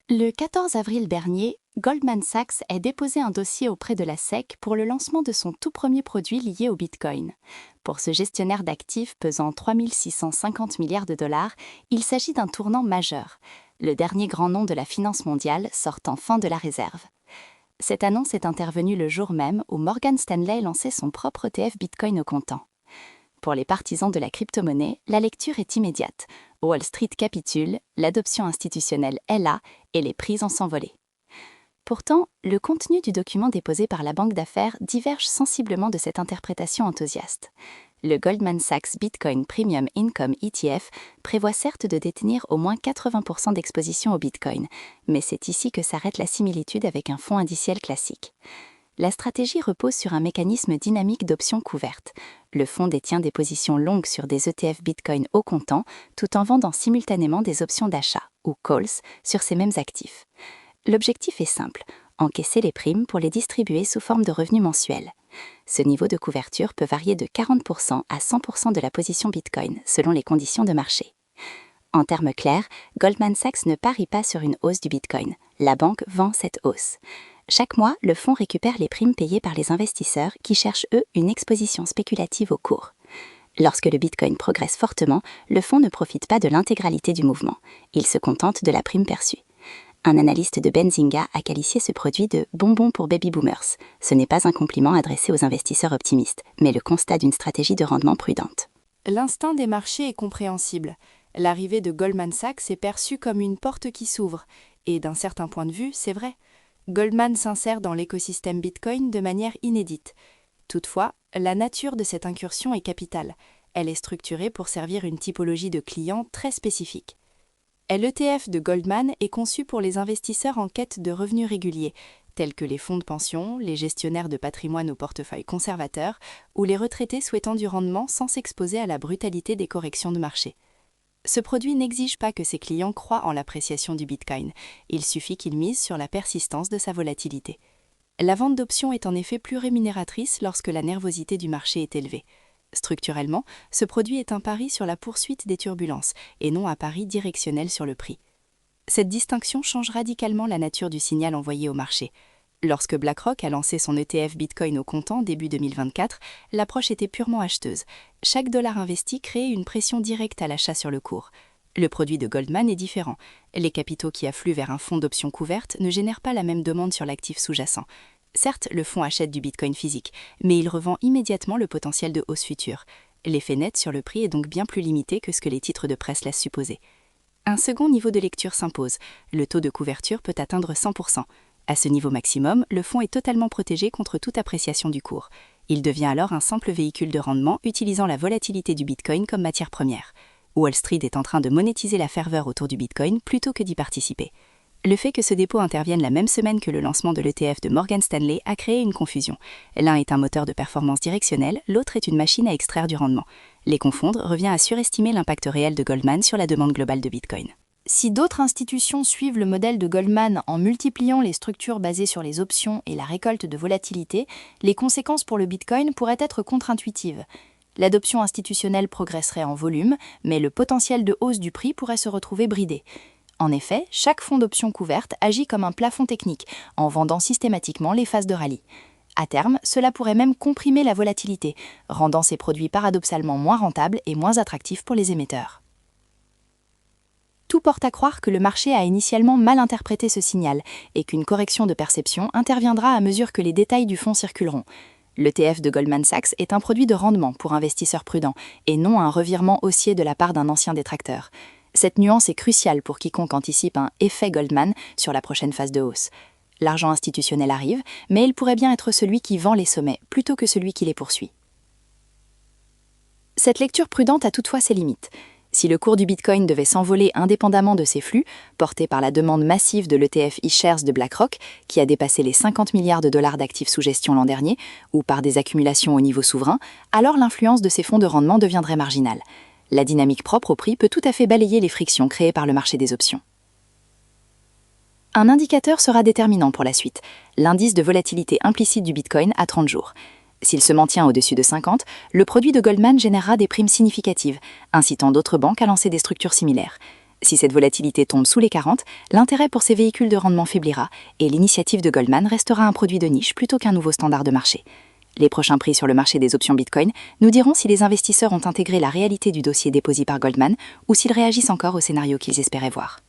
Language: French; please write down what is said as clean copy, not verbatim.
Le 14 avril dernier, Goldman Sachs a déposé un dossier auprès de la SEC pour le lancement de son tout premier produit lié au Bitcoin. Pour ce gestionnaire d'actifs pesant 3 650 milliards de dollars, il s'agit d'un tournant majeur. Le dernier grand nom de la finance mondiale sort enfin de la réserve. Cette annonce est intervenue le jour même où Morgan Stanley lançait son propre ETF Bitcoin au comptant. Pour les partisans de la crypto-monnaie, la lecture est immédiate. Wall Street capitule, l'adoption institutionnelle est là et les prix en s'envolaient. Pourtant, le contenu du document déposé par la banque d'affaires diverge sensiblement de cette interprétation enthousiaste. Le Goldman Sachs Bitcoin Premium Income ETF prévoit certes de détenir au moins 80% d'exposition au Bitcoin, mais c'est ici que s'arrête la similitude avec un fonds indiciel classique. La stratégie repose sur un mécanisme dynamique d'options couvertes. Le fonds détient des positions longues sur des ETF Bitcoin au comptant, tout en vendant simultanément des options d'achat, ou calls, sur ces mêmes actifs. L'objectif est simple, encaisser les primes pour les distribuer sous forme de revenus mensuels. Ce niveau de couverture peut varier de 40% à 100% de la position Bitcoin, selon les conditions de marché. En termes clairs, Goldman Sachs ne parie pas sur une hausse du Bitcoin. La banque vend cette hausse. Chaque mois, le fonds récupère les primes payées par les investisseurs qui cherchent, eux, une exposition spéculative au cours. Lorsque le Bitcoin progresse fortement, le fonds ne profite pas de l'intégralité du mouvement. Il se contente de la prime perçue. Un analyste de Benzinga a qualifié ce produit de « bonbon pour baby boomers ». Ce n'est pas un compliment adressé aux investisseurs optimistes, mais le constat d'une stratégie de rendement prudente. L'instinct des marchés est compréhensible. L'arrivée de Goldman Sachs est perçue comme une porte qui s'ouvre. Et d'un certain point de vue, c'est vrai. Goldman s'insère dans l'écosystème Bitcoin de manière inédite. Toutefois, la nature de cette incursion est capitale. Elle est structurée pour servir une typologie de clients très spécifique. L'ETF de Goldman est conçu pour les investisseurs en quête de revenus réguliers, tels que les fonds de pension, les gestionnaires de patrimoine au portefeuille conservateur ou les retraités souhaitant du rendement sans s'exposer à la brutalité des corrections de marché. Ce produit n'exige pas que ses clients croient en l'appréciation du Bitcoin, il suffit qu'ils misent sur la persistance de sa volatilité. La vente d'options est en effet plus rémunératrice lorsque la nervosité du marché est élevée. Structurellement, ce produit est un pari sur la poursuite des turbulences et non un pari directionnel sur le prix. Cette distinction change radicalement la nature du signal envoyé au marché. Lorsque BlackRock a lancé son ETF Bitcoin au comptant début 2024, l'approche était purement acheteuse. Chaque dollar investi créait une pression directe à l'achat sur le cours. Le produit de Goldman est différent. Les capitaux qui affluent vers un fonds d'options couvertes ne génèrent pas la même demande sur l'actif sous-jacent. Certes, le fonds achète du Bitcoin physique, mais il revend immédiatement le potentiel de hausse future. L'effet net sur le prix est donc bien plus limité que ce que les titres de presse laissent supposer. Un second niveau de lecture s'impose. Le taux de couverture peut atteindre 100%. À ce niveau maximum, le fonds est totalement protégé contre toute appréciation du cours. Il devient alors un simple véhicule de rendement utilisant la volatilité du Bitcoin comme matière première. Wall Street est en train de monétiser la ferveur autour du Bitcoin plutôt que d'y participer. Le fait que ce dépôt intervienne la même semaine que le lancement de l'ETF de Morgan Stanley a créé une confusion. L'un est un moteur de performance directionnelle, l'autre est une machine à extraire du rendement. Les confondre revient à surestimer l'impact réel de Goldman sur la demande globale de Bitcoin. Si d'autres institutions suivent le modèle de Goldman en multipliant les structures basées sur les options et la récolte de volatilité, les conséquences pour le Bitcoin pourraient être contre-intuitives. L'adoption institutionnelle progresserait en volume, mais le potentiel de hausse du prix pourrait se retrouver bridé. En effet, chaque fonds d'options couverte agit comme un plafond technique, en vendant systématiquement les phases de rallye. À terme, cela pourrait même comprimer la volatilité, rendant ces produits paradoxalement moins rentables et moins attractifs pour les émetteurs. Tout porte à croire que le marché a initialement mal interprété ce signal et qu'une correction de perception interviendra à mesure que les détails du fonds circuleront. L'ETF de Goldman Sachs est un produit de rendement pour investisseurs prudents et non un revirement haussier de la part d'un ancien détracteur. Cette nuance est cruciale pour quiconque anticipe un « effet Goldman » sur la prochaine phase de hausse. L'argent institutionnel arrive, mais il pourrait bien être celui qui vend les sommets plutôt que celui qui les poursuit. Cette lecture prudente a toutefois ses limites. Si le cours du Bitcoin devait s'envoler indépendamment de ces flux, porté par la demande massive de l'ETF iShares de BlackRock, qui a dépassé les 50 milliards de dollars d'actifs sous gestion l'an dernier, ou par des accumulations au niveau souverain, alors l'influence de ces fonds de rendement deviendrait marginale. La dynamique propre au prix peut tout à fait balayer les frictions créées par le marché des options. Un indicateur sera déterminant pour la suite, l'indice de volatilité implicite du Bitcoin à 30 jours. S'il se maintient au-dessus de 50, le produit de Goldman générera des primes significatives, incitant d'autres banques à lancer des structures similaires. Si cette volatilité tombe sous les 40, l'intérêt pour ces véhicules de rendement faiblira et l'initiative de Goldman restera un produit de niche plutôt qu'un nouveau standard de marché. Les prochains prix sur le marché des options Bitcoin nous diront si les investisseurs ont intégré la réalité du dossier déposé par Goldman ou s'ils réagissent encore au scénario qu'ils espéraient voir.